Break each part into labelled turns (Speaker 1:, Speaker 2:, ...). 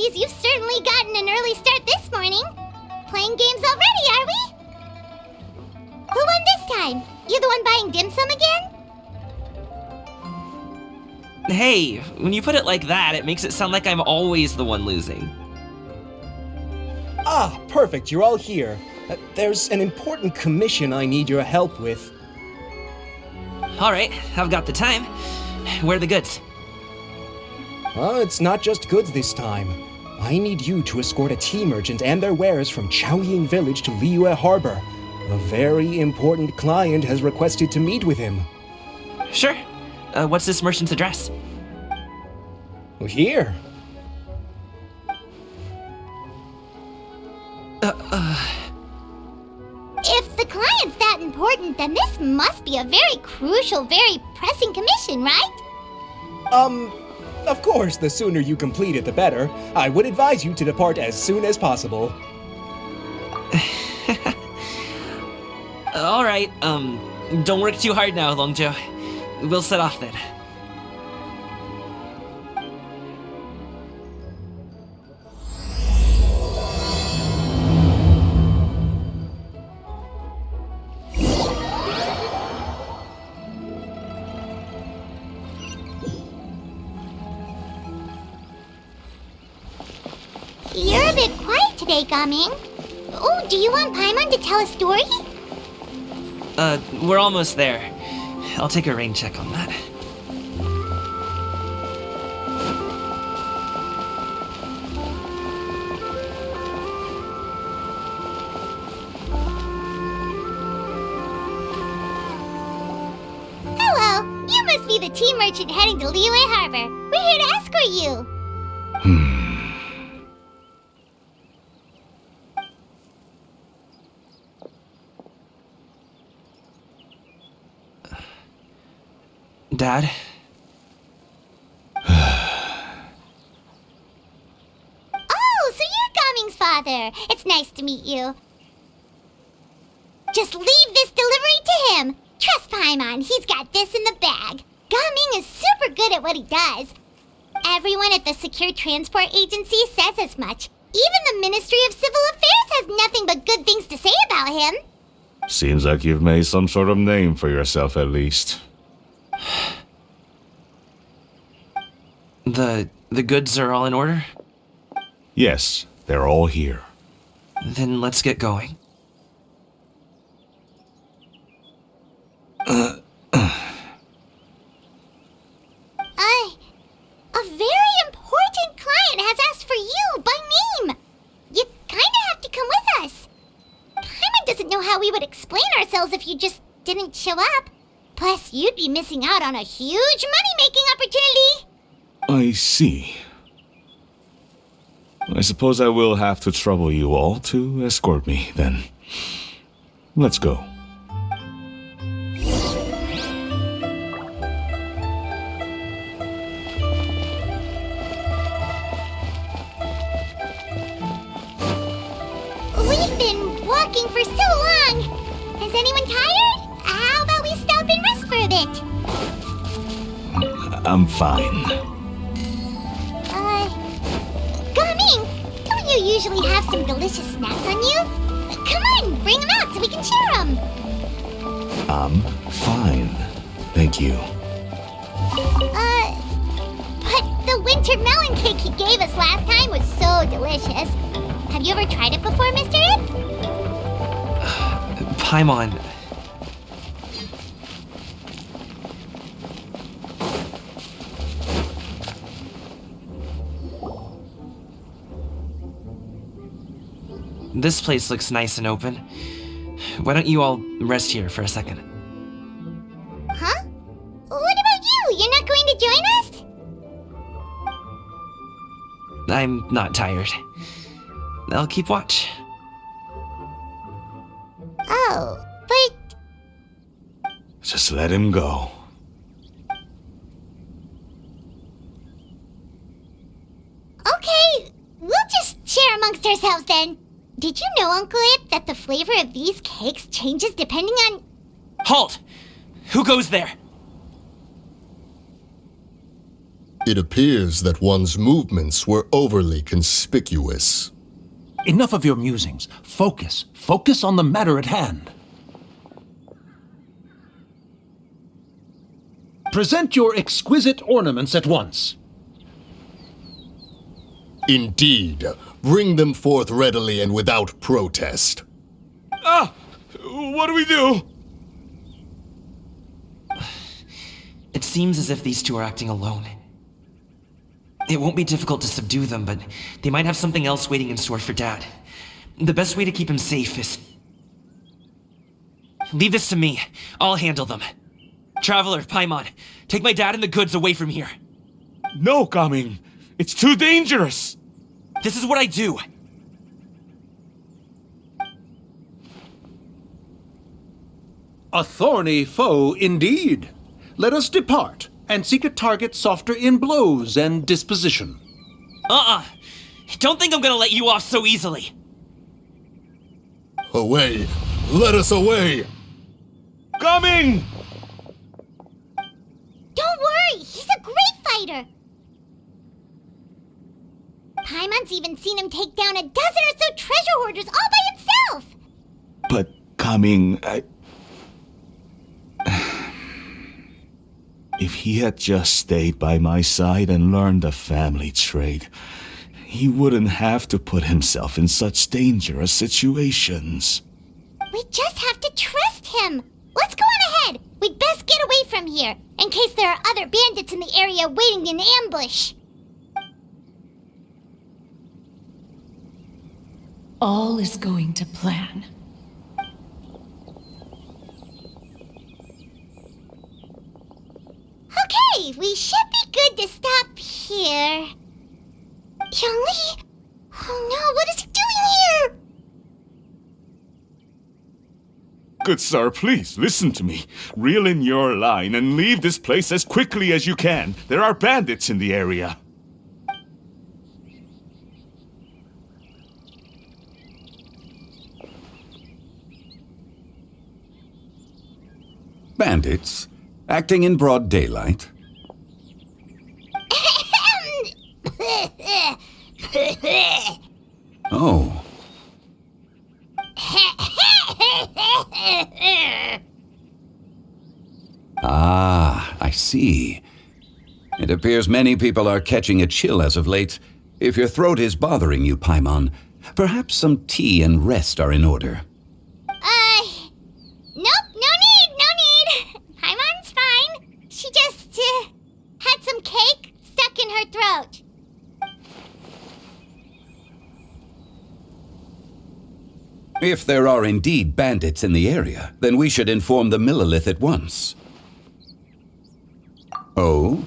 Speaker 1: apologies, you've certainly gotten an early start this morning. Playing games already, are we? Who won this time? You the one buying dim sum again?
Speaker 2: Hey, when you put it like that, it makes it sound like I'm always the one losing.
Speaker 3: Ah, perfect, you're all here. There's an important commission I need your help with.
Speaker 2: Alright, I've got the time. Where are the goods?
Speaker 3: It's not just goods this time. I need you to escort a tea merchant and their wares from Chaoying Village to Liyue Harbor. A very important client has requested to meet with him.
Speaker 2: Sure. What's this merchant's address?
Speaker 3: Here.
Speaker 1: If the client's that important, then this must be a very crucial, very pressing commission, right?
Speaker 3: Of course, the sooner you complete it, the better. I would advise you to depart as soon as possible.
Speaker 2: Alright, don't work too hard now, Longjo. We'll set off then.
Speaker 1: You're a bit quiet today, Gaming. Oh, do you want Paimon to tell a story?
Speaker 2: We're almost there. I'll take a rain check on that.
Speaker 1: Hello, you must be the tea merchant heading to Liyue Harbor. We're here to escort you.
Speaker 2: Dad?
Speaker 1: Oh, so you're Gaming's father. It's nice to meet you. Just leave this delivery to him. Trust Paimon, he's got this in the bag. Gaming is super good at what he does. Everyone at the Secure Transport Agency says as much. Even the Ministry of Civil Affairs has nothing but good things to say about him.
Speaker 4: Seems like you've made some sort of name for yourself at least.
Speaker 2: The goods are all in order?
Speaker 4: Yes, they're all here.
Speaker 2: Then let's get going.
Speaker 1: A very important client has asked for you by name. You kinda have to come with us. Paimon doesn't know how we would explain ourselves if you just didn't show up. Plus, you'd be missing out on a huge money-making opportunity.
Speaker 4: I see. I suppose I will have to trouble you all to escort me, then. Let's go.
Speaker 1: We've been walking for so long. Is anyone tired? How about we stop and rest for a bit?
Speaker 4: I'm fine.
Speaker 1: Gaming, don't you usually have some delicious snacks on you? Come on, bring them out so we can share them.
Speaker 4: I'm fine. Thank you.
Speaker 1: But the winter melon cake he gave us last time was so delicious. Have you ever tried it before, Mr. Ip?
Speaker 2: Paimon. This place looks nice and open. Why don't you all rest here for a second?
Speaker 1: Huh? What about you? You're not going to join us?
Speaker 2: I'm not tired. I'll keep watch.
Speaker 1: Oh, but...
Speaker 4: Just let him go.
Speaker 1: Okay, we'll just share amongst ourselves then. Did you know, Uncle Ip, that the flavor of these cakes changes depending on...
Speaker 2: Halt! Who goes there?
Speaker 5: It appears that one's movements were overly conspicuous.
Speaker 6: Enough of your musings. Focus. Focus on the matter at hand. Present your exquisite ornaments at once.
Speaker 5: Indeed. Bring them forth readily and without protest.
Speaker 4: Ah! What do we do?
Speaker 2: It seems as if these two are acting alone. It won't be difficult to subdue them, but they might have something else waiting in store for Dad. The best way to keep him safe is... Leave this to me. I'll handle them. Traveler, Paimon, take my dad and the goods away from here.
Speaker 4: No, Gaming. It's too dangerous.
Speaker 2: This is what I do.
Speaker 6: A thorny foe indeed. Let us depart and seek a target softer in blows and disposition.
Speaker 2: Don't think I'm gonna let you off so easily.
Speaker 5: Away! Let us away!
Speaker 4: Coming!
Speaker 1: Don't worry, he's a great fighter. Paimon's even seen him take down a dozen or so treasure hoarders all by himself.
Speaker 4: But Coming, If he had just stayed by my side and learned the family trade, he wouldn't have to put himself in such dangerous situations.
Speaker 1: We just have to trust him. Let's go on ahead. We'd best get away from here, in case there are other bandits in the area waiting in ambush.
Speaker 7: All is going to plan.
Speaker 1: Okay, we should be good to stop here. Yongli? Oh no, what is he doing here?
Speaker 4: Good sir, please listen to me. Reel in your line and leave this place as quickly as you can. There are bandits in the area.
Speaker 8: Bandits? Acting in broad daylight? Oh. Ah, I see. It appears many people are catching a chill as of late. If your throat is bothering you, Paimon, perhaps some tea and rest are in order.
Speaker 1: Nope, no need. Paimon's fine. She just, had some cake stuck in her throat.
Speaker 8: If there are indeed bandits in the area, then we should inform the Millilith at once. Oh?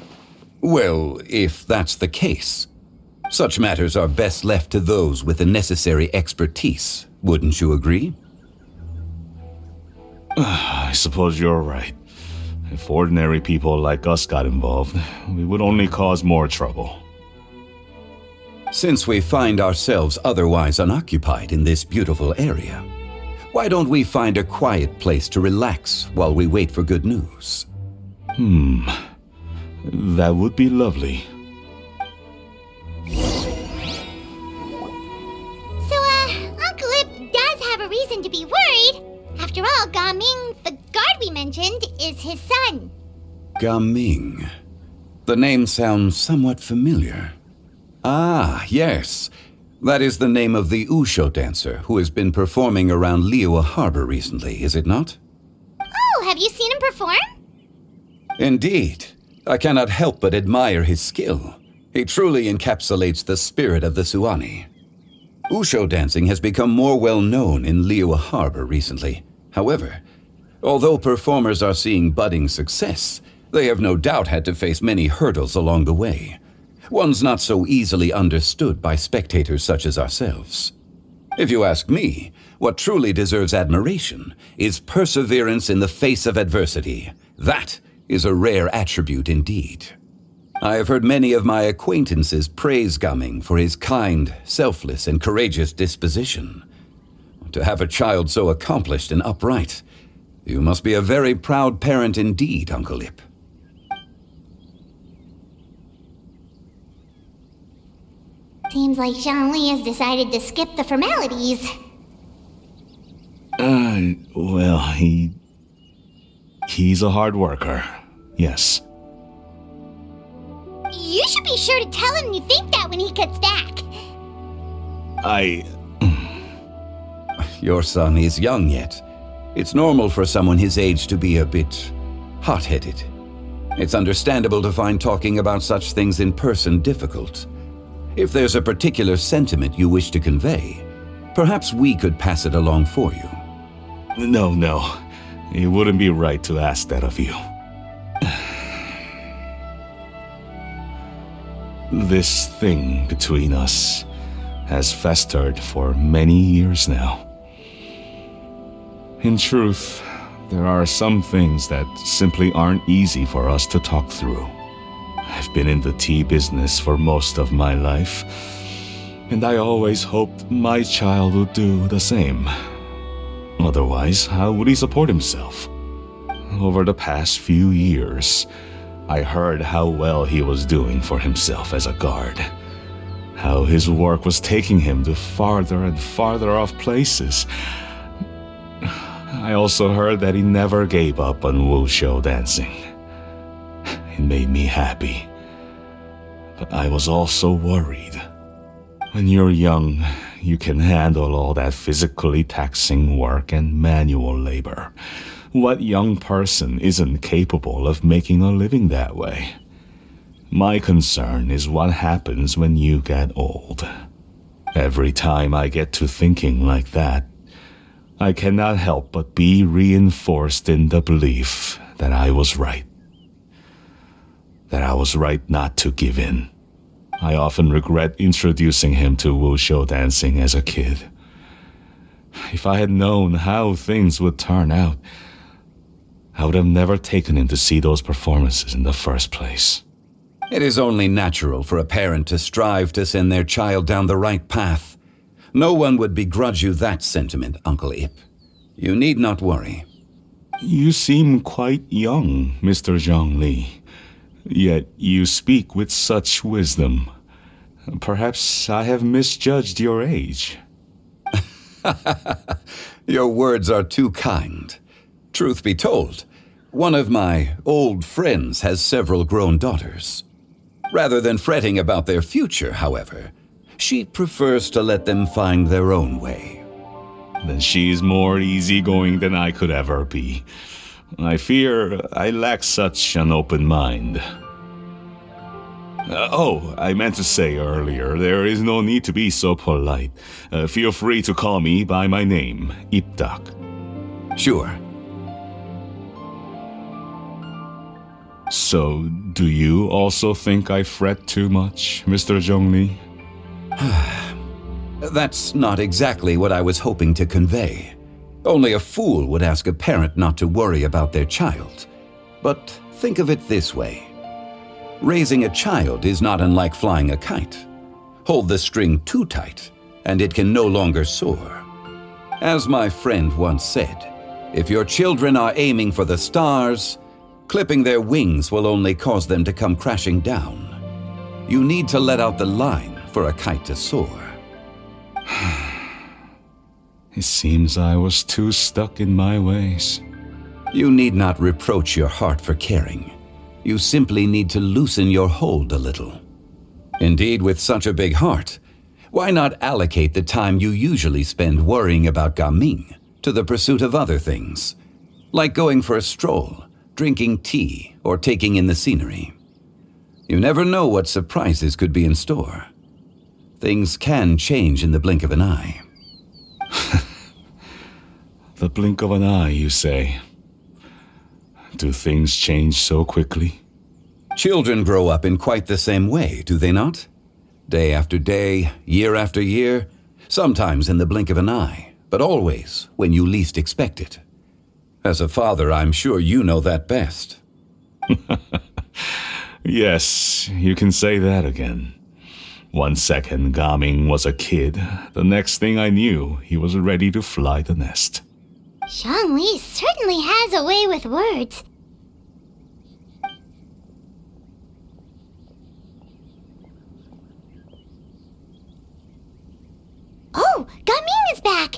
Speaker 8: Well, if that's the case, such matters are best left to those with the necessary expertise, wouldn't you agree?
Speaker 4: I suppose you're right. If ordinary people like us got involved, we would only cause more trouble.
Speaker 8: Since we find ourselves otherwise unoccupied in this beautiful area, why don't we find a quiet place to relax while we wait for good news?
Speaker 4: That would be lovely.
Speaker 1: So, Uncle Ip does have a reason to be worried. After all, Gaming, the guard we mentioned, is his son.
Speaker 8: Gaming. The name sounds somewhat familiar. Ah, yes. That is the name of the Usho dancer who has been performing around Liyue Harbor recently, is it not?
Speaker 1: Oh, have you seen him perform?
Speaker 8: Indeed. I cannot help but admire his skill. He truly encapsulates the spirit of the Suani. Usho dancing has become more well known in Liyue Harbor recently. However, although performers are seeing budding success, they have no doubt had to face many hurdles along the way. One's not so easily understood by spectators such as ourselves. If you ask me, what truly deserves admiration is perseverance in the face of adversity. That is a rare attribute indeed. I have heard many of my acquaintances praise Gaming for his kind, selfless, and courageous disposition. To have a child so accomplished and upright, you must be a very proud parent indeed, Uncle Ip.
Speaker 1: Seems like Zhongli has decided to skip the formalities.
Speaker 4: Well, he's a hard worker. Yes.
Speaker 1: You should be sure to tell him you think that when he gets back.
Speaker 8: Your son is young yet. It's normal for someone his age to be a bit hot-headed. It's understandable to find talking about such things in person difficult. If there's a particular sentiment you wish to convey, perhaps we could pass it along for you.
Speaker 4: No. It wouldn't be right to ask that of you. This thing between us has festered for many years now. In truth, there are some things that simply aren't easy for us to talk through. I've been in the tea business for most of my life, and I always hoped my child would do the same. Otherwise, how would he support himself? Over the past few years, I heard how well he was doing for himself as a guard. How his work was taking him to farther and farther off places. I also heard that he never gave up on wushou dancing. It made me happy. But I was also worried. When you're young, you can handle all that physically taxing work and manual labor. What young person isn't capable of making a living that way? My concern is what happens when you get old. Every time I get to thinking like that, I cannot help but be reinforced in the belief that I was right. That I was right not to give in. I often regret introducing him to wushou dancing as a kid. If I had known how things would turn out, I would have never taken him to see those performances in the first place.
Speaker 8: It is only natural for a parent to strive to send their child down the right path. No one would begrudge you that sentiment, Uncle Ip. You need not worry.
Speaker 4: You seem quite young, Mr. Zhongli. Yet you speak with such wisdom. Perhaps I have misjudged your age.
Speaker 8: Your words are too kind. Truth be told, one of my old friends has several grown daughters. Rather than fretting about their future, however, she prefers to let them find their own way.
Speaker 4: Then she's more easygoing than I could ever be. I fear I lack such an open mind. I meant to say earlier, there is no need to be so polite. Feel free to call me by my name, Ipdak.
Speaker 8: Sure.
Speaker 4: So, do you also think I fret too much, Mr. Zhongli?
Speaker 8: That's not exactly what I was hoping to convey. Only a fool would ask a parent not to worry about their child. But think of it this way. Raising a child is not unlike flying a kite. Hold the string too tight, and it can no longer soar. As my friend once said, if your children are aiming for the stars, clipping their wings will only cause them to come crashing down. You need to let out the line for a kite to soar.
Speaker 4: It seems I was too stuck in my ways.
Speaker 8: You need not reproach your heart for caring. You simply need to loosen your hold a little. Indeed, with such a big heart, why not allocate the time you usually spend worrying about Gaming to the pursuit of other things, like going for a stroll, drinking tea, or taking in the scenery? You never know what surprises could be in store. Things can change in the blink of an eye.
Speaker 4: The blink of an eye, you say? Do things change so quickly?
Speaker 8: Children grow up in quite the same way, do they not? Day after day, year after year, sometimes in the blink of an eye, but always when you least expect it. As a father, I'm sure you know that best.
Speaker 4: Yes, you can say that again. 1 second, Gaming was a kid. The next thing I knew, he was ready to fly the nest.
Speaker 1: Zhongli certainly has a way with words. back.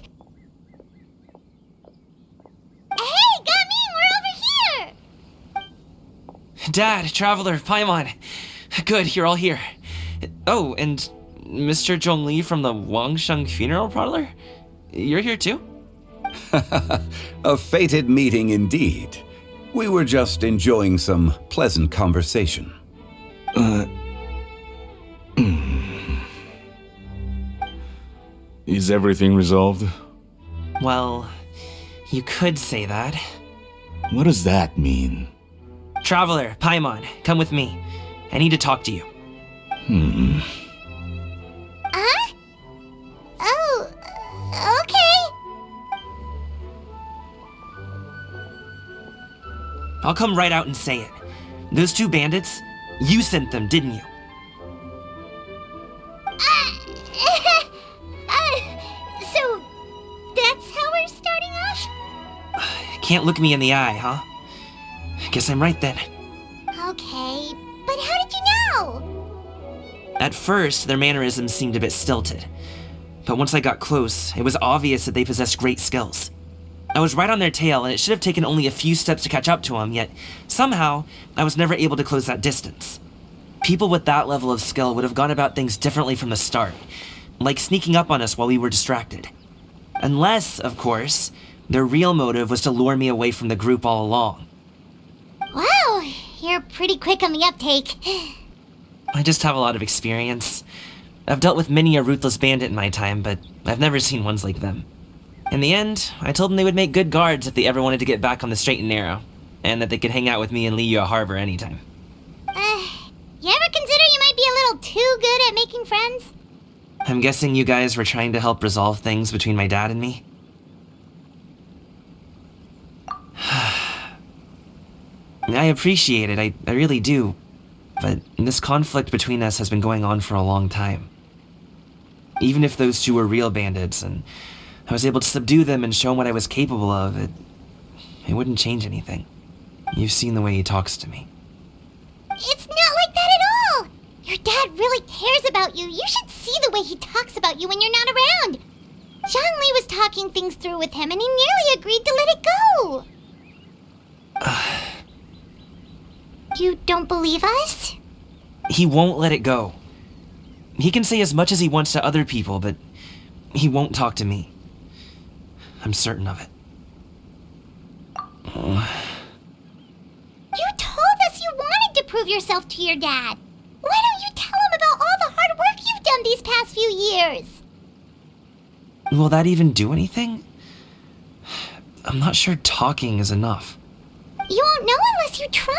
Speaker 1: Hey, Gamin, we're over here!
Speaker 2: Dad, Traveler, Paimon. Good, you're all here. Oh, and Mr. Zhongli from the Wangsheng Funeral Parlor? You're here too?
Speaker 8: A fated meeting indeed. We were just enjoying some pleasant conversation.
Speaker 4: Is everything resolved?
Speaker 2: Well, you could say that.
Speaker 4: What does that mean?
Speaker 2: Traveler, Paimon, come with me. I need to talk to you.
Speaker 1: Huh? Oh, okay.
Speaker 2: I'll come right out and say it. Those two bandits, you sent them, didn't you?
Speaker 1: So, that's how we're starting off?
Speaker 2: Can't look me in the eye, huh? Guess I'm right then.
Speaker 1: Okay, but how did you know?
Speaker 2: At first, their mannerisms seemed a bit stilted. But once I got close, it was obvious that they possessed great skills. I was right on their tail, and it should have taken only a few steps to catch up to them, yet somehow, I was never able to close that distance. People with that level of skill would have gone about things differently from the start, like sneaking up on us while we were distracted. Unless, of course, their real motive was to lure me away from the group all along.
Speaker 1: Wow, you're pretty quick on the uptake.
Speaker 2: I just have a lot of experience. I've dealt with many a ruthless bandit in my time, but I've never seen ones like them. In the end, I told them they would make good guards if they ever wanted to get back on the straight and narrow, and that they could hang out with me in Liyue Harbor anytime.
Speaker 1: You ever consider you might be a little too good at making friends?
Speaker 2: I'm guessing you guys were trying to help resolve things between my dad and me? I appreciate it, I really do. But this conflict between us has been going on for a long time. Even if those two were real bandits, and I was able to subdue them and show them what I was capable of, it wouldn't change anything. You've seen the way he talks to me.
Speaker 1: It's not like that at all! Your dad really cares about you. You should see the way he talks about you when you're not around. Zhongli was talking things through with him, and he nearly agreed to let it go. You don't believe us?
Speaker 2: He won't let it go. He can say as much as he wants to other people, but he won't talk to me. I'm certain of it.
Speaker 1: You told us you wanted to prove yourself to your dad. Why don't you tell him about all the hard work you've done these past few years?
Speaker 2: Will that even do anything? I'm not sure talking is enough.
Speaker 1: You won't know unless you try.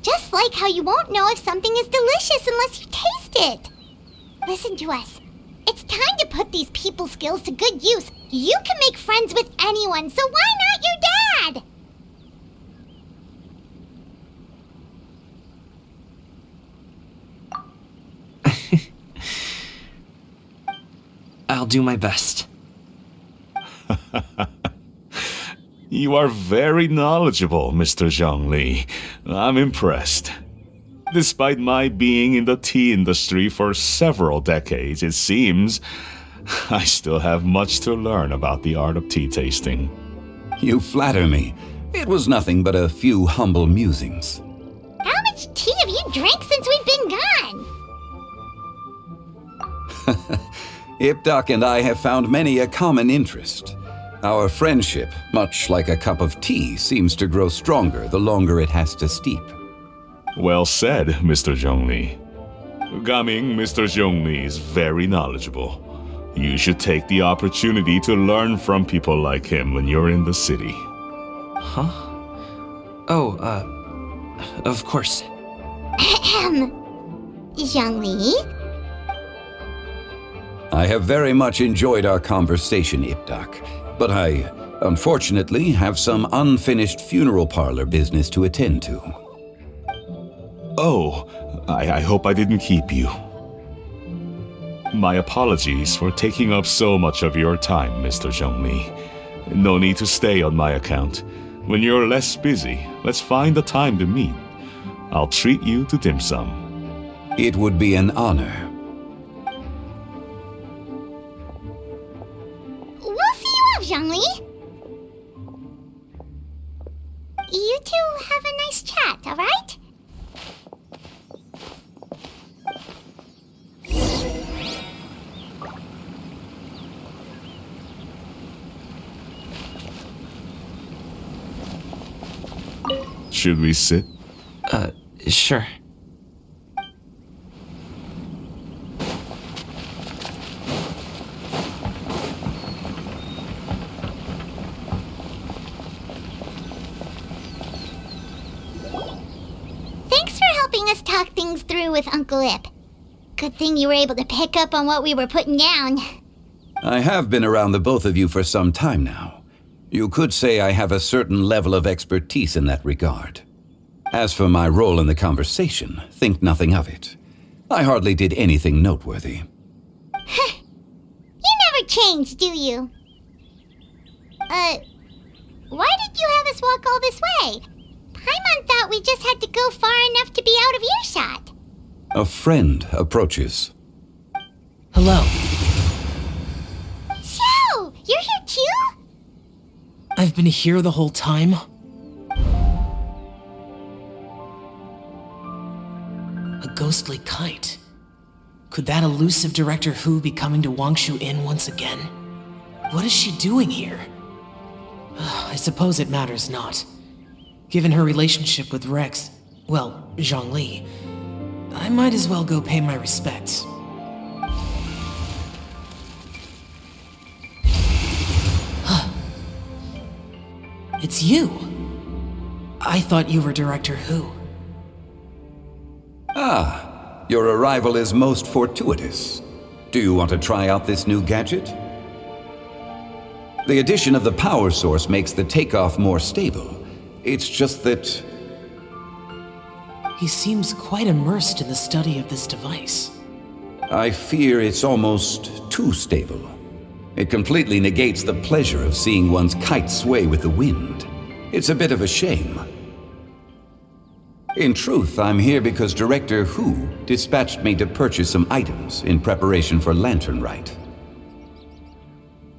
Speaker 1: Just like how you won't know if something is delicious unless you taste it. Listen to us. It's time to put these people skills to good use. You can make friends with anyone, so why not your dad?
Speaker 2: I'll do my best.
Speaker 4: You are very knowledgeable, Mr. Zhongli. I'm impressed. Despite my being in the tea industry for several decades, it seems I still have much to learn about the art of tea tasting.
Speaker 8: You flatter me. It was nothing but a few humble musings.
Speaker 1: How much tea have you drank since we've been gone?
Speaker 8: Ipdak and I have found many a common interest. Our friendship, much like a cup of tea, seems to grow stronger the longer it has to steep.
Speaker 4: Well said, Mr. Zhongli. Gaming, Mr. Zhongli is very knowledgeable. You should take the opportunity to learn from people like him when you're in the city.
Speaker 2: Huh? Oh, of course.
Speaker 1: Zhongli?
Speaker 8: I have very much enjoyed our conversation, Ipdak, but I, unfortunately, have some unfinished funeral parlor business to attend to.
Speaker 4: Oh, I hope I didn't keep you. My apologies for taking up so much of your time, Mr. Zhongli. No need to stay on my account. When you're less busy, let's find a time to meet. I'll treat you to dim sum.
Speaker 8: It would be an honor.
Speaker 1: have, Zhongli. You two have a nice chat, alright?
Speaker 4: Should we sit?
Speaker 2: Sure.
Speaker 1: Thanks for helping us talk things through with Uncle Ip. Good thing you were able to pick up on what we were putting down.
Speaker 8: I have been around the both of you for some time now. You could say I have a certain level of expertise in that regard. As for my role in the conversation, think nothing of it. I hardly did anything noteworthy.
Speaker 1: You never change, do you? Why did you have us walk all this way? Paimon thought we just had to go far enough to be out of earshot.
Speaker 8: A friend approaches.
Speaker 2: Hello.
Speaker 1: Xiao, you're here too?
Speaker 2: I've been here the whole time? A ghostly kite. Could that elusive Director Hu be coming to Wangshu Inn once again? What is she doing here? I suppose it matters not. Given her relationship with Rex, well, Zhongli, I might as well go pay my respects. It's you! I thought you were Director Hu.
Speaker 8: Ah, your arrival is most fortuitous. Do you want to try out this new gadget? The addition of the power source makes the takeoff more stable. It's just that...
Speaker 2: He seems quite immersed in the study of this device.
Speaker 8: I fear it's almost too stable. It completely negates the pleasure of seeing one's kite sway with the wind. It's a bit of a shame. In truth, I'm here because Director Hu dispatched me to purchase some items in preparation for Lantern Rite.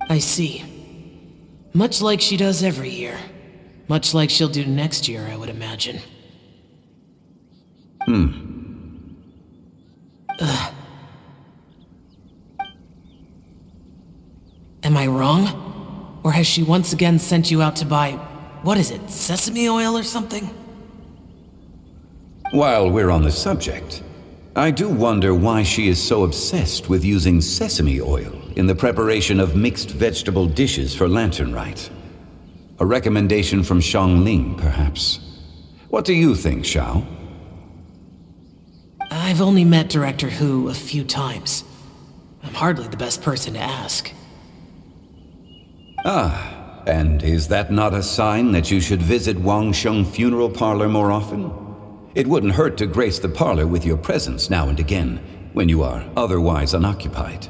Speaker 2: I see. Much like she does every year. Much like she'll do next year, I would imagine. Am I wrong? Or has she once again sent you out to buy, what is it, sesame oil or something?
Speaker 8: While we're on the subject, I do wonder why she is so obsessed with using sesame oil in the preparation of mixed vegetable dishes for Lantern Rite. A recommendation from Xiangling, perhaps. What do you think, Xiao?
Speaker 2: I've only met Director Hu a few times. I'm hardly the best person to ask.
Speaker 8: Ah, and is that not a sign that you should visit Wangsheng Funeral Parlor more often? It wouldn't hurt to grace the parlor with your presence now and again, when you are otherwise unoccupied.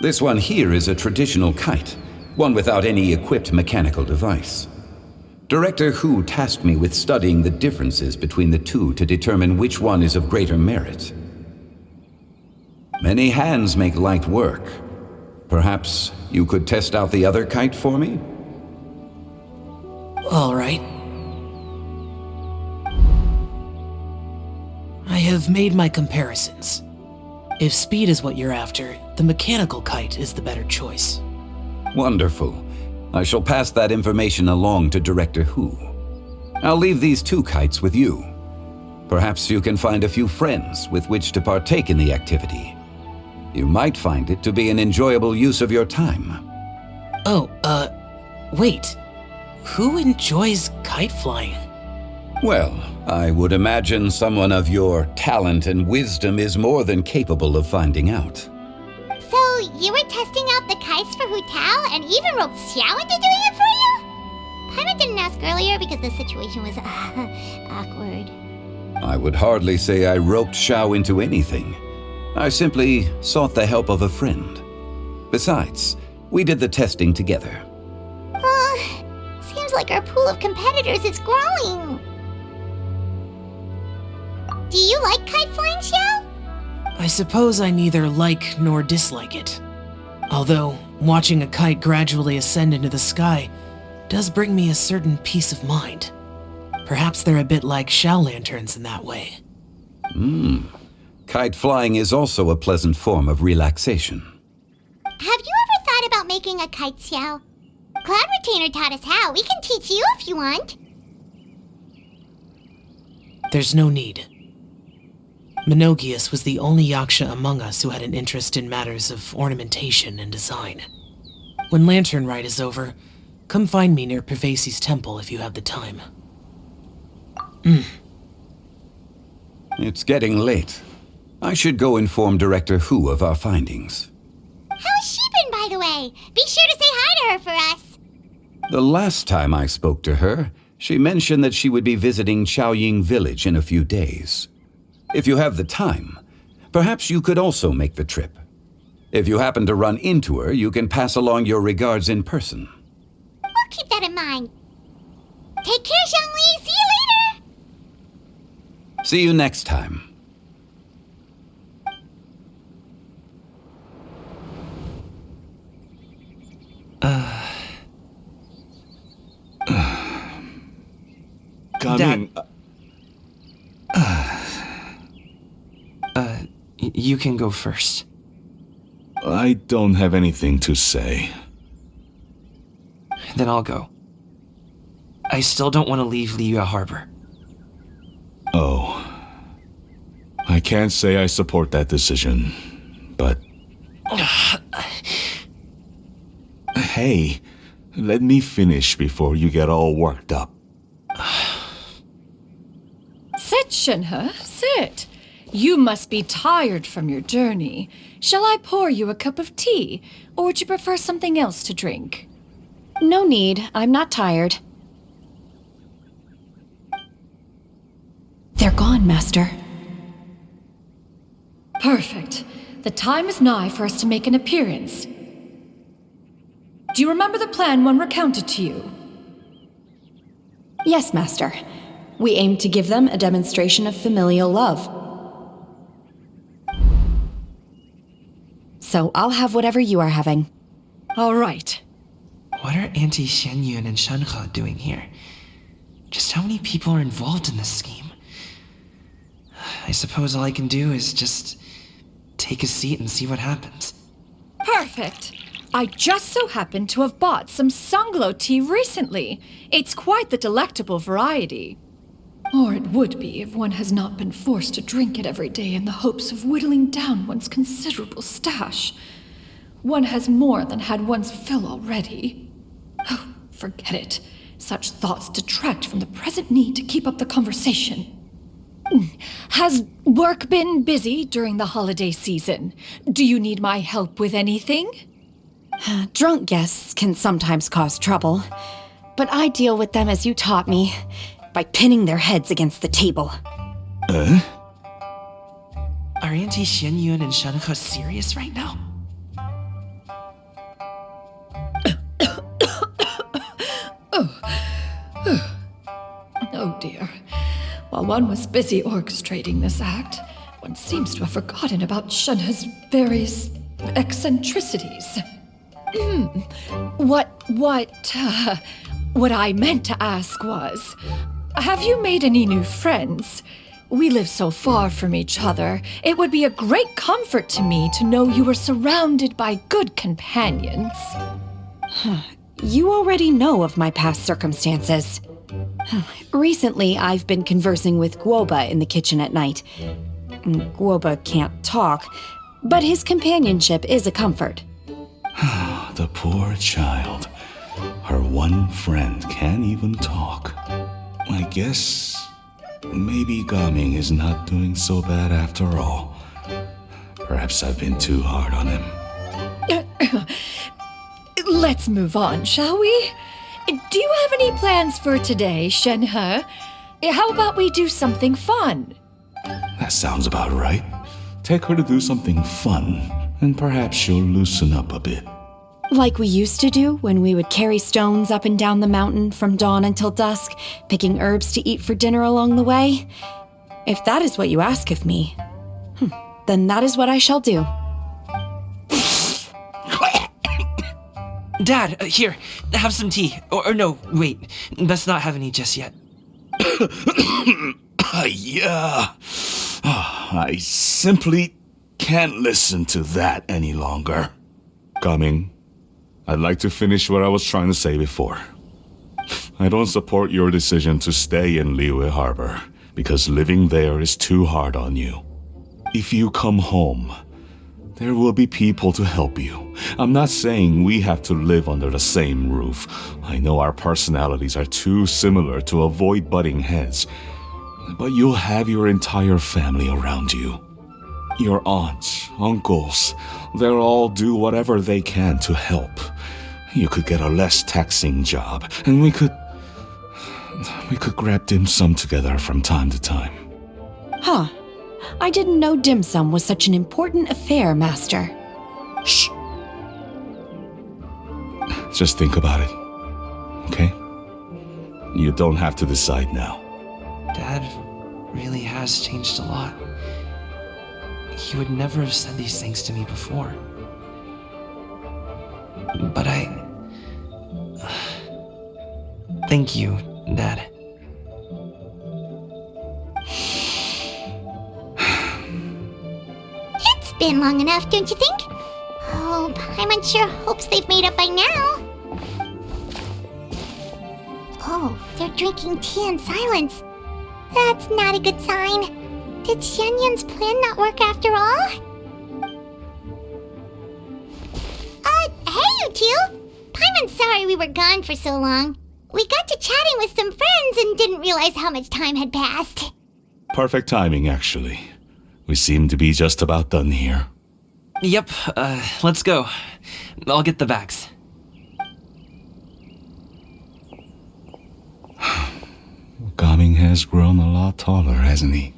Speaker 8: This one here is a traditional kite, one without any equipped mechanical device. Director Hu tasked me with studying the differences between the two to determine which one is of greater merit. Many hands make light work. Perhaps you could test out the other kite for me?
Speaker 2: All right. I have made my comparisons. If speed is what you're after, the mechanical kite is the better choice.
Speaker 8: Wonderful. I shall pass that information along to Director Hu. I'll leave these two kites with you. Perhaps you can find a few friends with which to partake in the activity. You might find it to be an enjoyable use of your time.
Speaker 2: Oh, wait. Who enjoys kite flying?
Speaker 8: Well, I would imagine someone of your talent and wisdom is more than capable of finding out.
Speaker 1: So, you were testing out the kites for Hu Tao and even roped Xiao into doing it for you? Paimon didn't ask earlier because the situation was awkward.
Speaker 8: I would hardly say I roped Xiao into anything. I simply sought the help of a friend. Besides, we did the testing together.
Speaker 1: Seems like our pool of competitors is growing. Do you like kite flying, Xiao?
Speaker 2: I suppose I neither like nor dislike it. Although,
Speaker 9: Watching a kite gradually ascend into the sky does bring me a certain peace of mind. Perhaps they're a bit like Shao lanterns in that way.
Speaker 8: Kite flying is also a pleasant form of relaxation.
Speaker 1: Have you ever thought about making a kite, Xiao? Cloud Retainer taught us how. We can teach you if you want.
Speaker 9: There's no need. Menogius was the only Yaksha among us who had an interest in matters of ornamentation and design. When Lantern Rite is over, come find me near Pervasi's temple if you have the time.
Speaker 8: It's getting late. I should go inform Director Hu of our findings.
Speaker 1: How's she been, by the way? Be sure to say hi to her for us.
Speaker 8: The last time I spoke to her, she mentioned that she would be visiting Chaoying Village in a few days. If you have the time, perhaps you could also make the trip. If you happen to run into her, you can pass along your regards in person.
Speaker 1: We'll keep that in mind. Take care, Zhongli. See you later.
Speaker 8: See you next time.
Speaker 4: Gamin,
Speaker 2: You can go first.
Speaker 4: I don't have anything to say.
Speaker 2: Then I'll go. I still don't want to leave Liyue Harbor.
Speaker 4: Oh. I can't say I support that decision, but... Hey, let me finish before you get all worked up.
Speaker 7: Sit, Shenhe, sit. You must be tired from your journey. Shall I pour you a cup of tea, or would you prefer something else to drink?
Speaker 10: No need. I'm not tired. They're gone, Master.
Speaker 7: Perfect. The time is nigh for us to make an appearance. Do you remember the plan one recounted to you?
Speaker 10: Yes, Master. We aim to give them a demonstration of familial love. So I'll have whatever you are having.
Speaker 7: All right.
Speaker 2: What are Auntie Xianyun and Shenhe doing here? Just how many people are involved in this scheme? I suppose all I can do is just take a seat and see what happens.
Speaker 7: Perfect. I just so happen to have bought some Sunglow tea recently. It's quite the delectable variety. Or it would be if one has not been forced to drink it every day in the hopes of whittling down one's considerable stash. One has more than had one's fill already. Oh, forget it. Such thoughts detract from the present need to keep up the conversation. Has work been busy during the holiday season? Do you need my help with anything?
Speaker 10: Drunk guests can sometimes cause trouble, but I deal with them as you taught me, by pinning their heads against the table.
Speaker 2: Are Auntie Xianyun and Shenhe serious right now?
Speaker 7: Oh dear. While one was busy orchestrating this act, one seems to have forgotten about Shenhe's various eccentricities. What I meant to ask was, have you made any new friends? We live so far from each other. It would be a great comfort to me to know you were surrounded by good companions.
Speaker 10: You already know of my past circumstances. Recently, I've been conversing with Guoba in the kitchen at night. Guoba can't talk, but his companionship is a comfort.
Speaker 4: The poor child. Her one friend can't even talk. I guess maybe Gaming is not doing so bad after all. Perhaps I've been too hard on him.
Speaker 7: Let's move on, shall we? Do you have any plans for today, Shenhe? How about we do something fun?
Speaker 4: That sounds about right. Take her to do something fun, and perhaps she'll loosen up a bit.
Speaker 10: Like we used to do when we would carry stones up and down the mountain from dawn until dusk, picking herbs to eat for dinner along the way? If that is what you ask of me, then that is what I shall do.
Speaker 2: Dad, here, have some tea. Or no, wait, best not have any just yet.
Speaker 4: Yeah. I simply can't listen to that any longer. Coming. I'd like to finish what I was trying to say before. I don't support your decision to stay in Liyue Harbor, because living there is too hard on you. If you come home, there will be people to help you. I'm not saying we have to live under the same roof. I know our personalities are too similar to avoid butting heads. But you'll have your entire family around you. Your aunts, uncles, they'll all do whatever they can to help. You could get a less taxing job, and we could grab dim sum together from time to time.
Speaker 10: Huh. I didn't know dim sum was such an important affair, Master.
Speaker 4: Shh. Just think about it, okay? You don't have to decide now.
Speaker 2: Dad really has changed a lot. He would never have said these things to me before. But thank you, Dad.
Speaker 1: It's been long enough, don't you think? Oh, Paimon sure hopes they've made up by now. Oh, they're drinking tea in silence. That's not a good sign. Did Xianyun's plan not work after all? Hey, you two! Paimon's sorry we were gone for so long. We got to chatting with some friends and didn't realize how much time had passed.
Speaker 4: Perfect timing, actually. We seem to be just about done here.
Speaker 2: Yep, let's go. I'll get the bags.
Speaker 4: Gaming has grown a lot taller, hasn't he?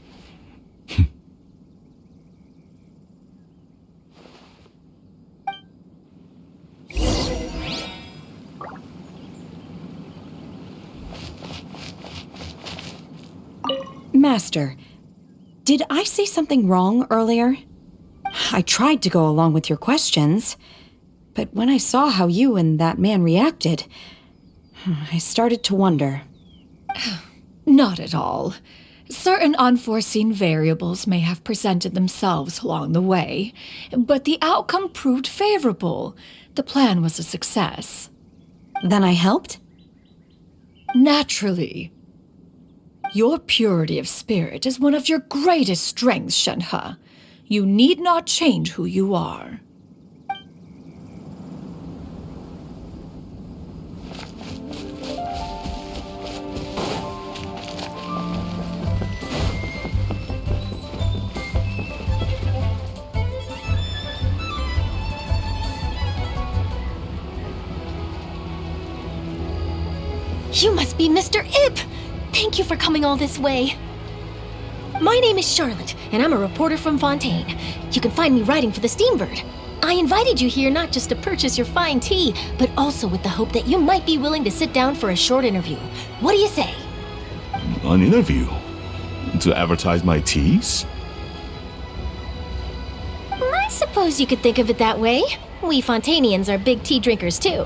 Speaker 10: Master, did I say something wrong earlier? I tried to go along with your questions, but when I saw how you and that man reacted, I started to wonder.
Speaker 7: Not at all. Certain unforeseen variables may have presented themselves along the way, but the outcome proved favorable. The plan was a success.
Speaker 10: Then I helped?
Speaker 7: Naturally. Your purity of spirit is one of your greatest strengths, Shenhe. You need not change who you are.
Speaker 11: You must be Mr. Ip! Thank you for coming all this way. My name is Charlotte, and I'm a reporter from Fontaine. You can find me writing for the Steambird. I invited you here not just to purchase your fine tea, but also with the hope that you might be willing to sit down for a short interview. What do you say?
Speaker 4: An interview? To advertise my teas?
Speaker 11: I suppose you could think of it that way. We Fontainians are big tea drinkers too.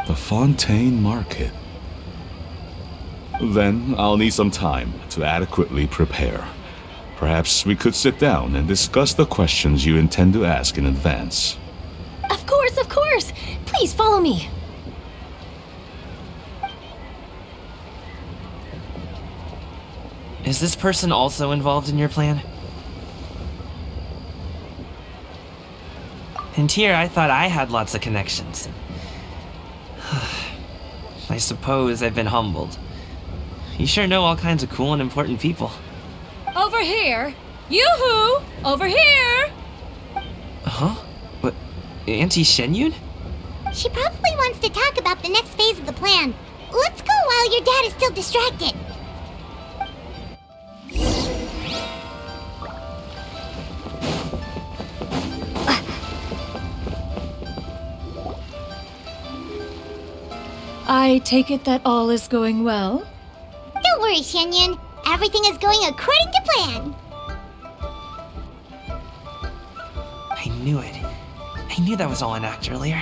Speaker 4: The Fontaine Market. Then I'll need some time to adequately prepare. Perhaps we could sit down and discuss the questions you intend to ask in advance.
Speaker 11: Of course, of course! Please follow me.
Speaker 2: Is this person also involved in your plan? And here I thought I had lots of connections. I suppose I've been humbled. You sure know all kinds of cool and important people.
Speaker 7: Over here! Yoo-hoo! Over here!
Speaker 2: Huh? What? Auntie Shenyun?
Speaker 1: She probably wants to talk about the next phase of the plan. Let's go while your dad is still distracted.
Speaker 7: I take it that all is going well?
Speaker 1: Don't worry, Shenyun. Everything is going according to plan.
Speaker 2: I knew it. I knew that was all an act earlier.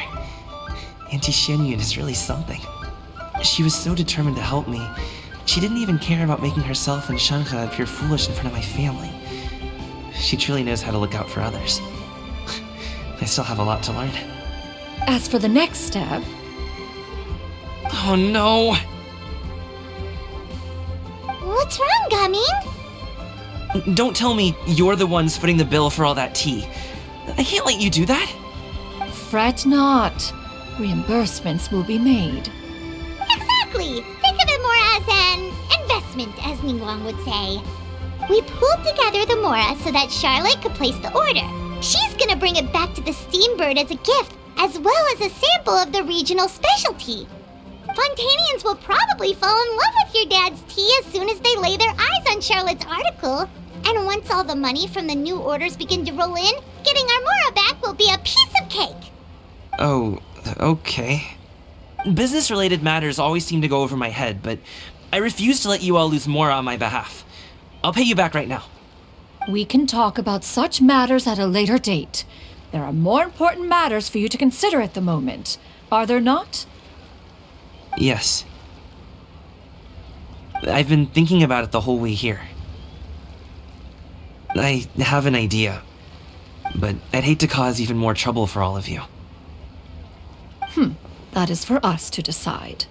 Speaker 2: Auntie Xianyun is really something. She was so determined to help me. She didn't even care about making herself and Shanhe appear foolish in front of my family. She truly knows how to look out for others. I still have a lot to learn.
Speaker 7: As for the next step,
Speaker 2: Oh no!
Speaker 1: What's wrong, Gaming?
Speaker 2: Don't tell me you're the ones footing the bill for all that tea. I can't let you do that.
Speaker 7: fret not. Reimbursements will be made.
Speaker 1: Exactly! Think of it more as an investment, as Ningguang would say. We pooled together the Mora so that Charlotte could place the order. She's gonna bring it back to the Steambird as a gift, as well as a sample of the regional specialty. Fontanians will probably fall in love with your dad's tea as soon as they lay their eyes on Charlotte's article. And once all the money from the new orders begin to roll in, getting our Mora back will be a piece of cake.
Speaker 2: Oh, okay. Business-related matters always seem to go over my head, but I refuse to let you all lose more on my behalf. I'll pay you back right now.
Speaker 7: We can talk about such matters at a later date. There are more important matters for you to consider at the moment, are there not?
Speaker 2: Yes. I've been thinking about it the whole way here. I have an idea, but I'd hate to cause even more trouble for all of you.
Speaker 7: That is for us to decide.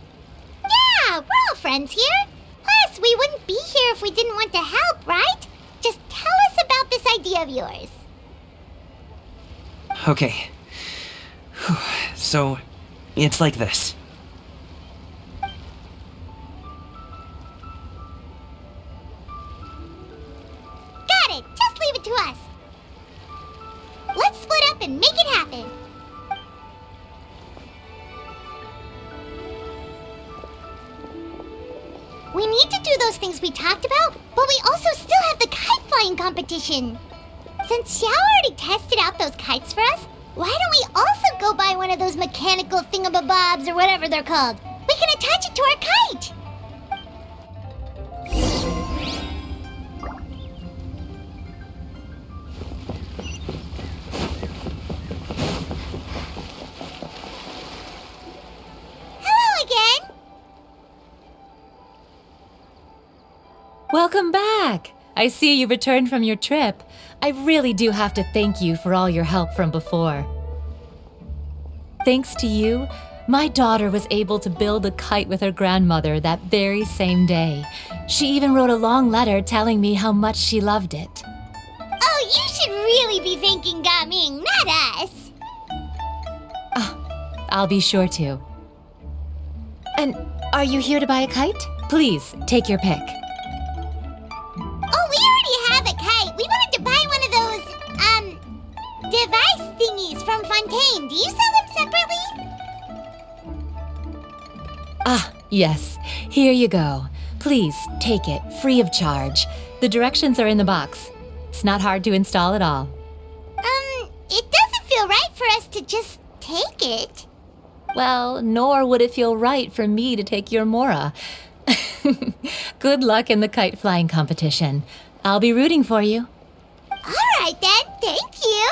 Speaker 1: Yeah, we're all friends here. Plus, we wouldn't be here if we didn't want to help, right? Just tell us about this idea of yours.
Speaker 2: Okay. So, it's like this.
Speaker 1: Got it! Just leave it to us. Let's split up and make it happen. We need to do those things we talked about, but we also still have the kite flying competition. Since Xiao already tested out those kites for us, why don't we also go buy one of those mechanical thingamabobs or whatever they're called? We can attach it to our kite. Hello again.
Speaker 12: Welcome back! I see you returned from your trip. I really do have to thank you for all your help from before. Thanks to you, my daughter was able to build a kite with her grandmother that very same day. She even wrote a long letter telling me how much she loved it.
Speaker 1: Oh, you should really be thanking Gaming, not us.
Speaker 12: I'll be sure to. And are you here to buy a kite? Please, take your pick.
Speaker 1: Oh, we already have a kite. We wanted to buy one of those, device thingies from Fontaine. Do you sell them separately?
Speaker 12: Ah, yes. Here you go. Please, take it, free of charge. The directions are in the box. It's not hard to install at all.
Speaker 1: It doesn't feel right for us to just take it.
Speaker 12: Well, nor would it feel right for me to take your Mora. Good luck in the kite flying competition. I'll be rooting for you.
Speaker 1: All right then, thank you.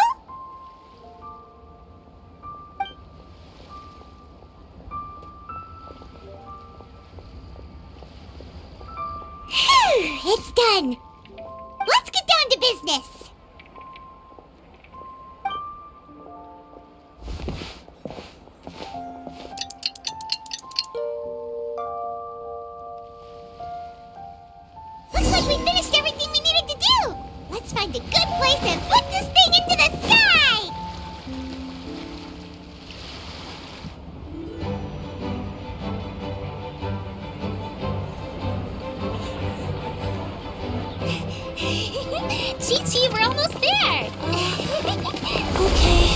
Speaker 1: Phew, it's done. Let's get down to business. Looks like we finished everything we needed to do. Let's find a good place and put this thing into the sky. Chi-Chi, we're almost there. Okay.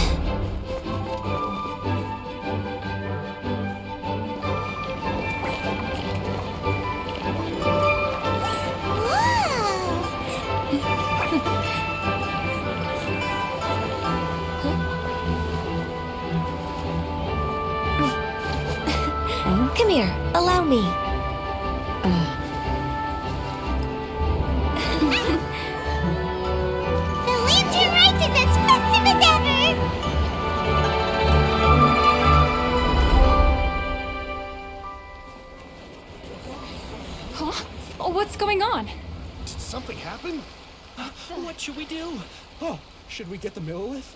Speaker 11: Come here, allow me.
Speaker 1: The lantern rite is as festive as ever.
Speaker 7: What's going on?
Speaker 5: Did something happen?
Speaker 3: What should we do? Oh, should we get the Millilith?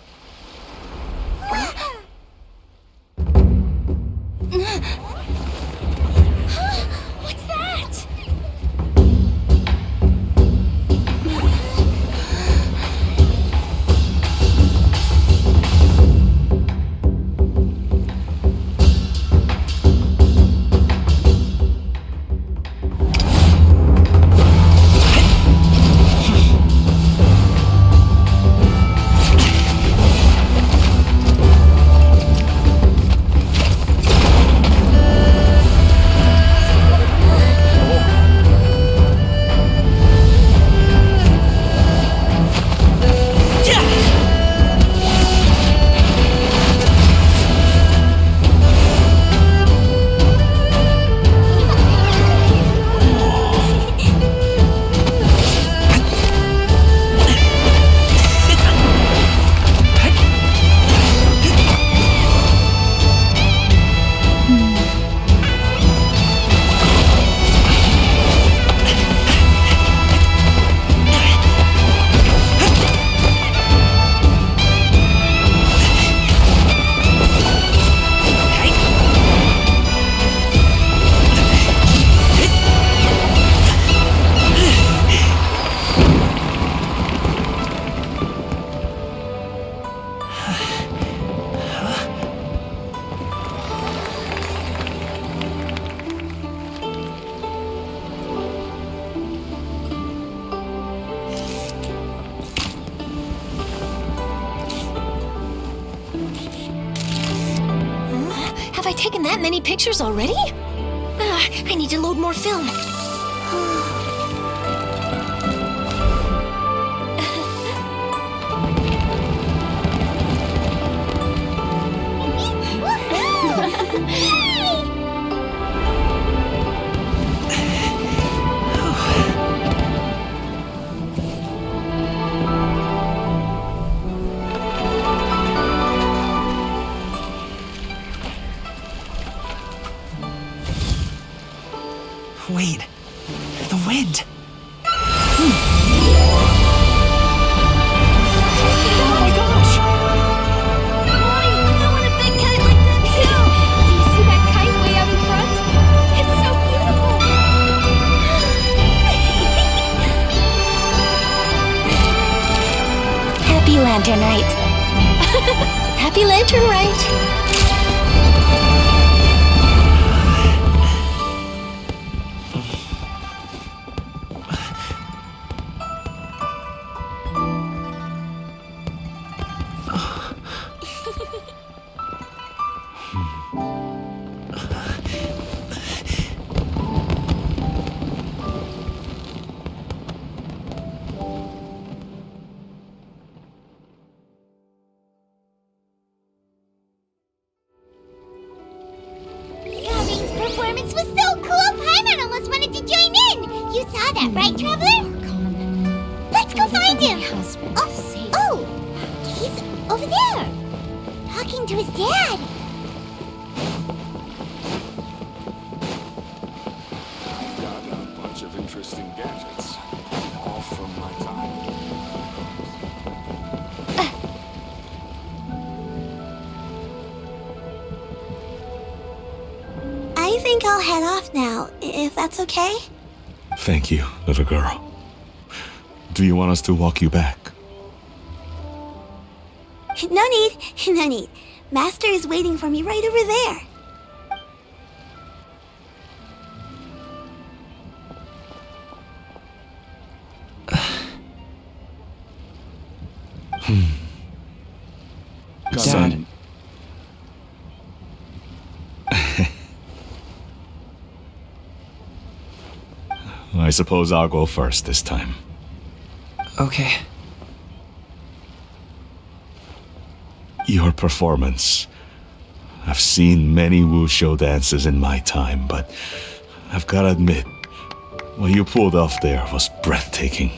Speaker 11: What's that? Have I taken that many pictures already? I need to load more film.
Speaker 2: Wait, the wind.
Speaker 7: Oh my gosh!
Speaker 11: Mommy, I want a big kite like that too!
Speaker 7: Do you see that kite way out in front? It's so beautiful!
Speaker 11: Happy Lantern Rite. Happy Lantern Rite.
Speaker 1: Gavin's performance was so cool, Paimon almost wanted to join in. You saw that, right, Traveler? Let's go find him. Oh, he's over there, talking to his dad.
Speaker 4: I've got a bunch of interesting gadgets, all from my time.
Speaker 1: I think I'll head off now, if that's okay.
Speaker 4: Thank you, little girl. Do you want us to walk you back?
Speaker 1: No need. Master is waiting for me right over there.
Speaker 2: Dad.
Speaker 4: I suppose I'll go first this time.
Speaker 2: Okay.
Speaker 4: Your performance. I've seen many wushou dances in my time, but I've gotta admit, what you pulled off there was breathtaking.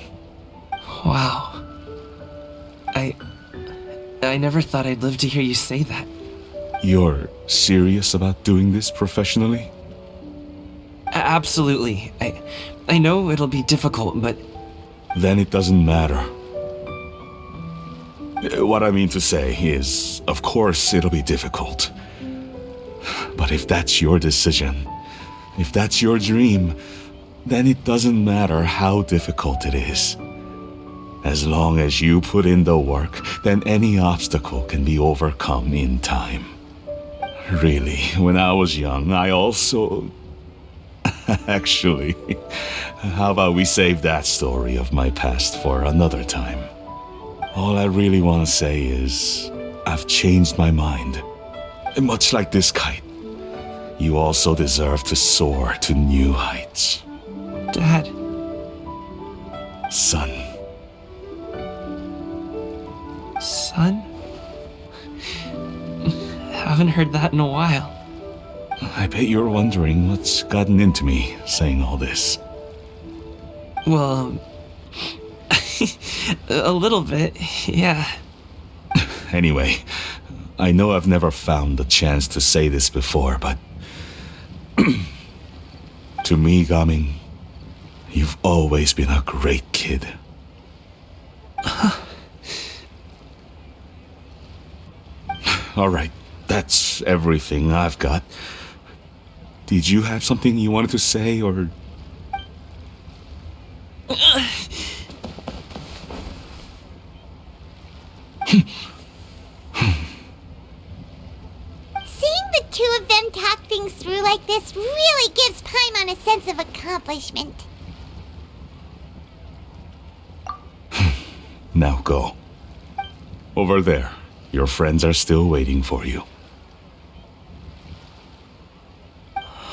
Speaker 2: Wow. I never thought I'd live to hear you say that. Absolutely. I know it'll be difficult, but...
Speaker 4: Then it doesn't matter. What I mean to say is, of course it'll be difficult. But if that's your decision, if that's your dream, then it doesn't matter how difficult it is. As long as you put in the work, then any obstacle can be overcome in time. Really, when I was young, I also... Actually, how about we save that story of my past for another time? All I really want to say is, I've changed my mind. Much like this kite, you also deserve to soar to new heights.
Speaker 2: Dad.
Speaker 4: Son.
Speaker 2: Son? Haven't heard that in a while.
Speaker 4: I bet you're wondering what's gotten into me saying all this.
Speaker 2: Well, a little bit, yeah.
Speaker 4: Anyway, I know I've never found the chance to say this before, but... to me, Gaming, you've always been a great kid. Alright, that's everything I've got. Did you have something you wanted to say, or...
Speaker 1: Seeing the two of them talk things through like this really gives Paimon a sense of accomplishment.
Speaker 4: Now go. Over there. Your friends are still waiting for you.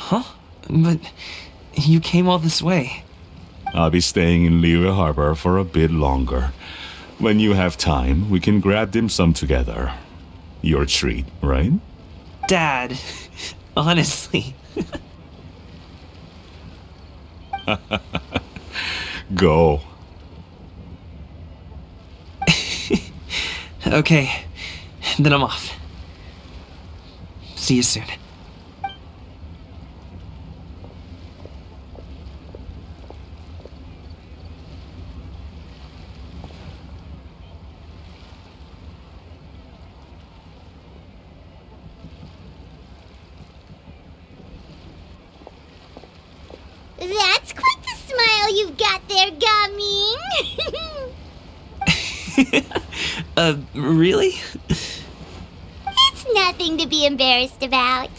Speaker 2: Huh? But you came all this way.
Speaker 4: I'll be staying in Liyue Harbor for a bit longer. When you have time, we can grab dim sum together. Your treat, right?
Speaker 2: Dad, honestly.
Speaker 4: Go.
Speaker 2: Okay, then I'm off. See you soon.
Speaker 1: That's quite the smile you've got there, Gaming.
Speaker 2: Really?
Speaker 1: It's nothing to be embarrassed about.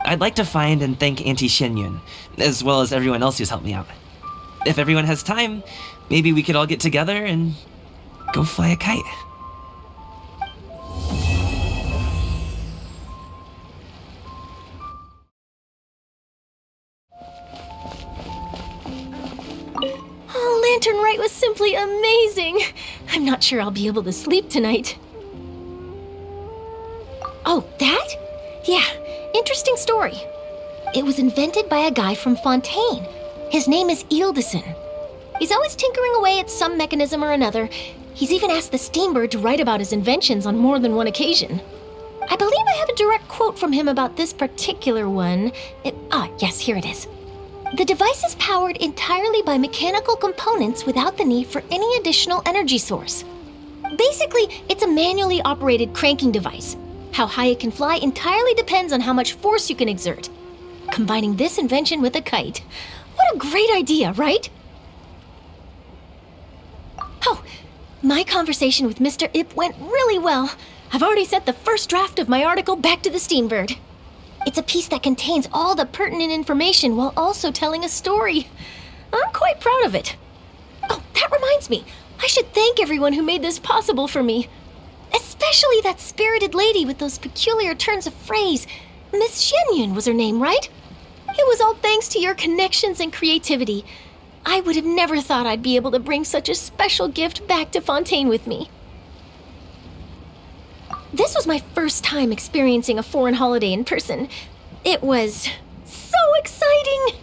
Speaker 2: I'd like to find and thank Auntie Xianyun, as well as everyone else who's helped me out. If everyone has time, maybe we could all get together and go fly a kite.
Speaker 11: Oh, Lantern Rite was simply amazing. I'm not sure I'll be able to sleep tonight. Oh, that? Yeah, interesting story. It was invented by a guy from Fontaine. His name is Ildison. He's always tinkering away at some mechanism or another. He's even asked the Steambird to write about his inventions on more than one occasion. I believe I have a direct quote from him about this particular one. Yes, here it is. The device is powered entirely by mechanical components without the need for any additional energy source. Basically, it's a manually operated cranking device. How high it can fly entirely depends on how much force you can exert. Combining this invention with a kite. What a great idea, right? Oh, my conversation with Mr. Ip went really well. I've already sent the first draft of my article back to the Steambird. It's a piece that contains all the pertinent information while also telling a story. I'm quite proud of it. Oh, that reminds me. I should thank everyone who made this possible for me. Especially that spirited lady with those peculiar turns of phrase. Miss Xianyun was her name, right? It was all thanks to your connections and creativity. I would have never thought I'd be able to bring such a special gift back to Fontaine with me. This was my first time experiencing a foreign holiday in person. It was so exciting!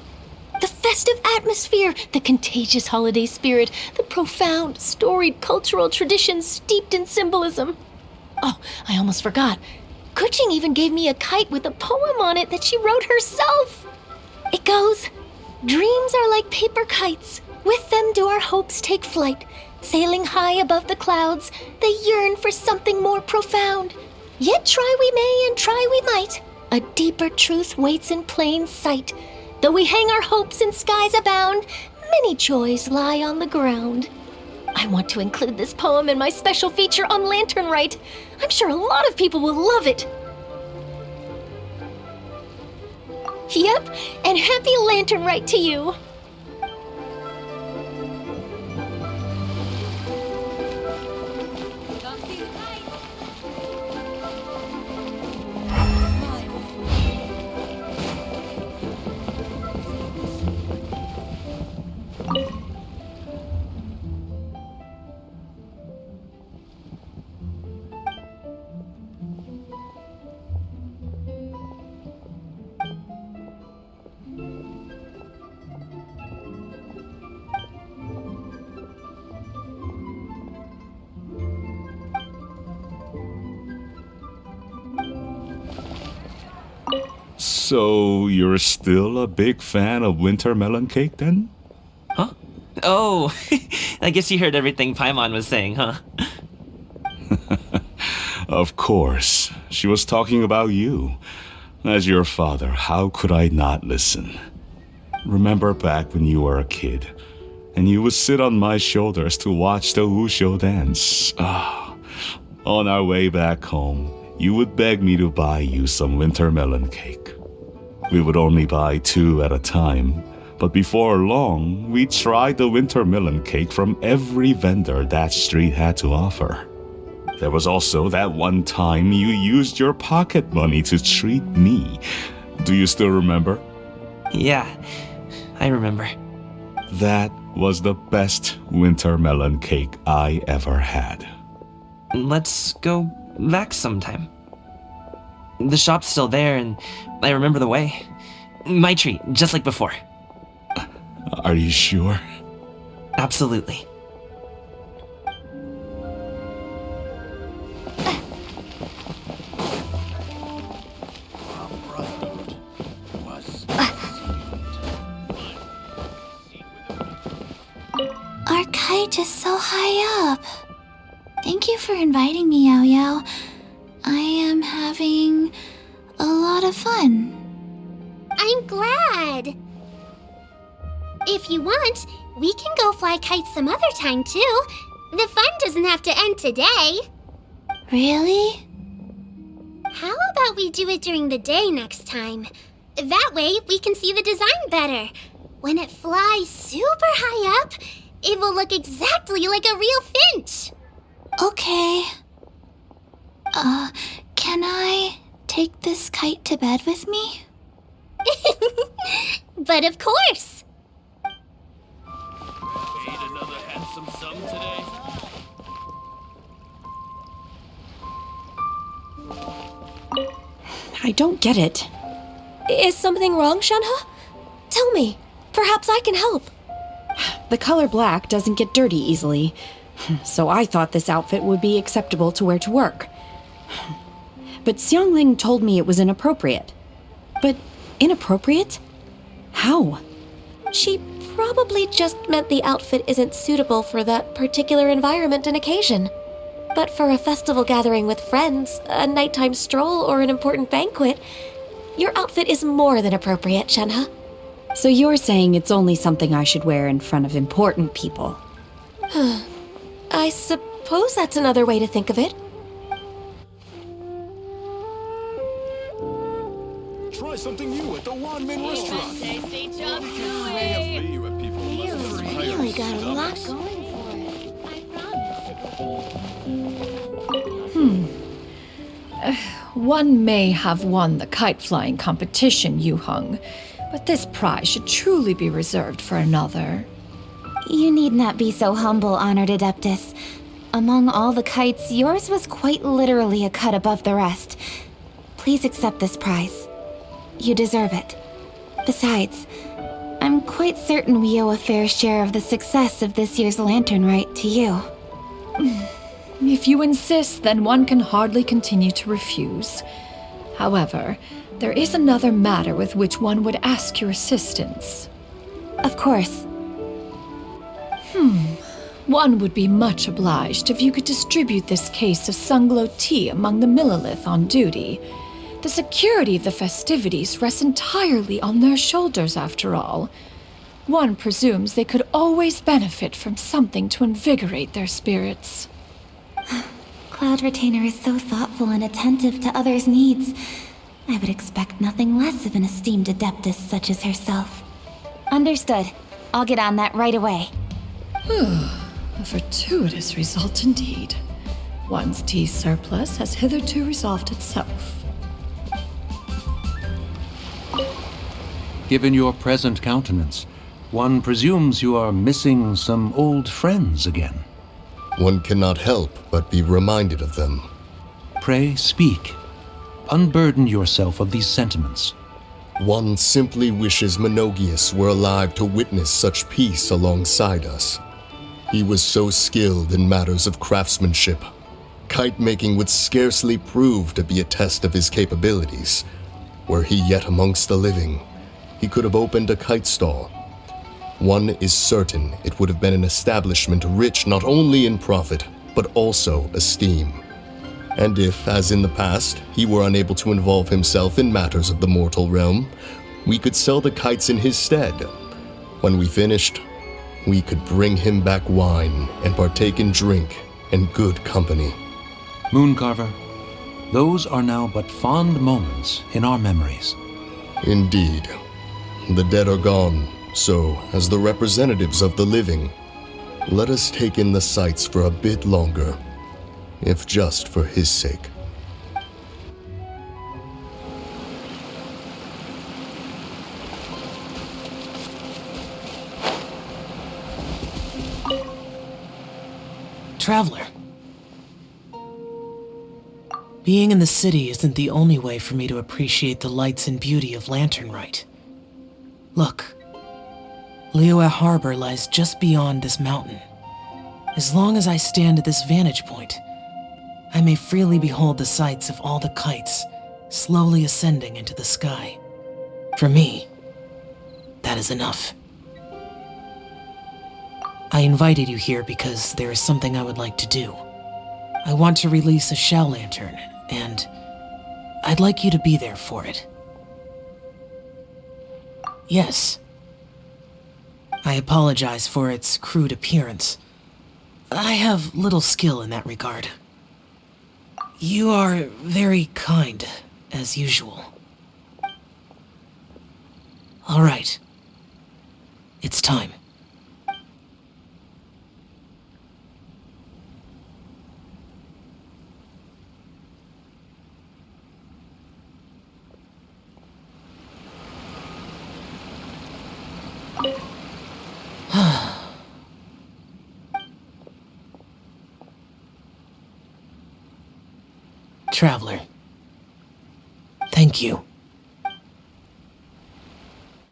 Speaker 11: The festive atmosphere, the contagious holiday spirit, the profound, storied cultural traditions steeped in symbolism. Oh, I almost forgot. Kuching even gave me a kite with a poem on it that she wrote herself. It goes, "Dreams are like paper kites. With them do our hopes take flight. Sailing high above the clouds, they yearn for something more profound. Yet try we may and try we might. A deeper truth waits in plain sight. Though we hang our hopes in skies abound, many joys lie on the ground." I want to include this poem in my special feature on Lantern Rite. I'm sure a lot of people will love it. Yep, and happy Lantern Rite to you.
Speaker 4: So, you're still a big fan of winter melon cake then?
Speaker 2: Huh? Oh, I guess you heard everything Paimon was saying, huh?
Speaker 4: Of course. She was talking about you. As your father, how could I not listen? Remember back when you were a kid, and you would sit on my shoulders to watch the Wushu dance. On our way back home, you would beg me to buy you some winter melon cake. We would only buy 2 at a time, but before long, we tried the winter melon cake from every vendor that street had to offer. There was also that one time you used your pocket money to treat me. Do you still remember?
Speaker 2: Yeah, I remember.
Speaker 4: That was the best winter melon cake I ever had.
Speaker 2: Let's go back sometime. The shop's still there, and I remember the way. My treat, just like before.
Speaker 4: Are you sure?
Speaker 2: Absolutely.
Speaker 1: Our kite is so high up. Thank you for inviting me, Yao Yao. I am having a lot of fun.
Speaker 13: I'm glad. If you want, we can go fly kites some other time too. The fun doesn't have to end today.
Speaker 1: Really?
Speaker 13: How about we do it during the day next time? That way we can see the design better. When it flies super high up, it will look exactly like a real finch.
Speaker 1: Okay. Can I take this kite to bed with me?
Speaker 13: But of course.
Speaker 14: Ate another handsome sum today.
Speaker 10: I don't get it.
Speaker 11: Is something wrong, Shenhe? Tell me. Perhaps I can help.
Speaker 10: The color black doesn't get dirty easily, so I thought this outfit would be acceptable to wear to work. But Xiangling told me it was inappropriate. But inappropriate? How?
Speaker 11: She probably just meant the outfit isn't suitable for that particular environment and occasion. But for a festival gathering with friends, a nighttime stroll, or an important banquet, your outfit is more than appropriate, Shenhe.
Speaker 10: So you're saying it's only something I should wear in front of important people?
Speaker 11: I suppose that's another way to think of it.
Speaker 5: Try something new at the Wanmin restaurant.
Speaker 13: Tasty chop
Speaker 5: Really
Speaker 13: got a lot going for it. I promise it will be.
Speaker 7: One may have won the kite flying competition, Yu Heng, but this prize should truly be reserved for another.
Speaker 1: You need not be so humble, Honored Adeptus. Among all the kites, yours was quite literally a cut above the rest. Please accept this prize. You deserve it. Besides, I'm quite certain we owe a fair share of the success of this year's Lantern Rite to you.
Speaker 7: If you insist, then one can hardly continue to refuse. However, there is another matter with which one would ask your assistance.
Speaker 10: Of course.
Speaker 7: One would be much obliged if you could distribute this case of Sunglow tea among the Millilith on duty. The security of the festivities rests entirely on their shoulders, after all. One presumes they could always benefit from something to invigorate their spirits.
Speaker 15: Cloud Retainer is so thoughtful and attentive to others' needs. I would expect nothing less of an esteemed adeptess such as herself.
Speaker 10: Understood. I'll get on that right away.
Speaker 7: A fortuitous result indeed. One's tea surplus has hitherto resolved itself.
Speaker 6: Given your present countenance, one presumes you are missing some old friends again.
Speaker 5: One cannot help but be reminded of them.
Speaker 6: Pray speak. Unburden yourself of these sentiments.
Speaker 5: One simply wishes Menogius were alive to witness such peace alongside us. He was so skilled in matters of craftsmanship. Kite making would scarcely prove to be a test of his capabilities. Were he yet amongst the living, he could have opened a kite stall. One is certain it would have been an establishment rich not only in profit, but also esteem. And if, as in the past, he were unable to involve himself in matters of the mortal realm, we could sell the kites in his stead. When we finished, we could bring him back wine and partake in drink and good company.
Speaker 6: Mooncarver, those are now but fond moments in our memories.
Speaker 5: Indeed. The dead are gone, so, as the representatives of the living, let us take in the sights for a bit longer, if just for his sake.
Speaker 9: Traveler. Being in the city isn't the only way for me to appreciate the lights and beauty of Lantern Rite. Look, Liyue Harbor lies just beyond this mountain. As long as I stand at this vantage point, I may freely behold the sights of all the kites slowly ascending into the sky. For me, that is enough. I invited you here because there is something I would like to do. I want to release a shell lantern, and I'd like you to be there for it. Yes. I apologize for its crude appearance. I have little skill in that regard. You are very kind, as usual. All right. It's time. Traveler, thank you.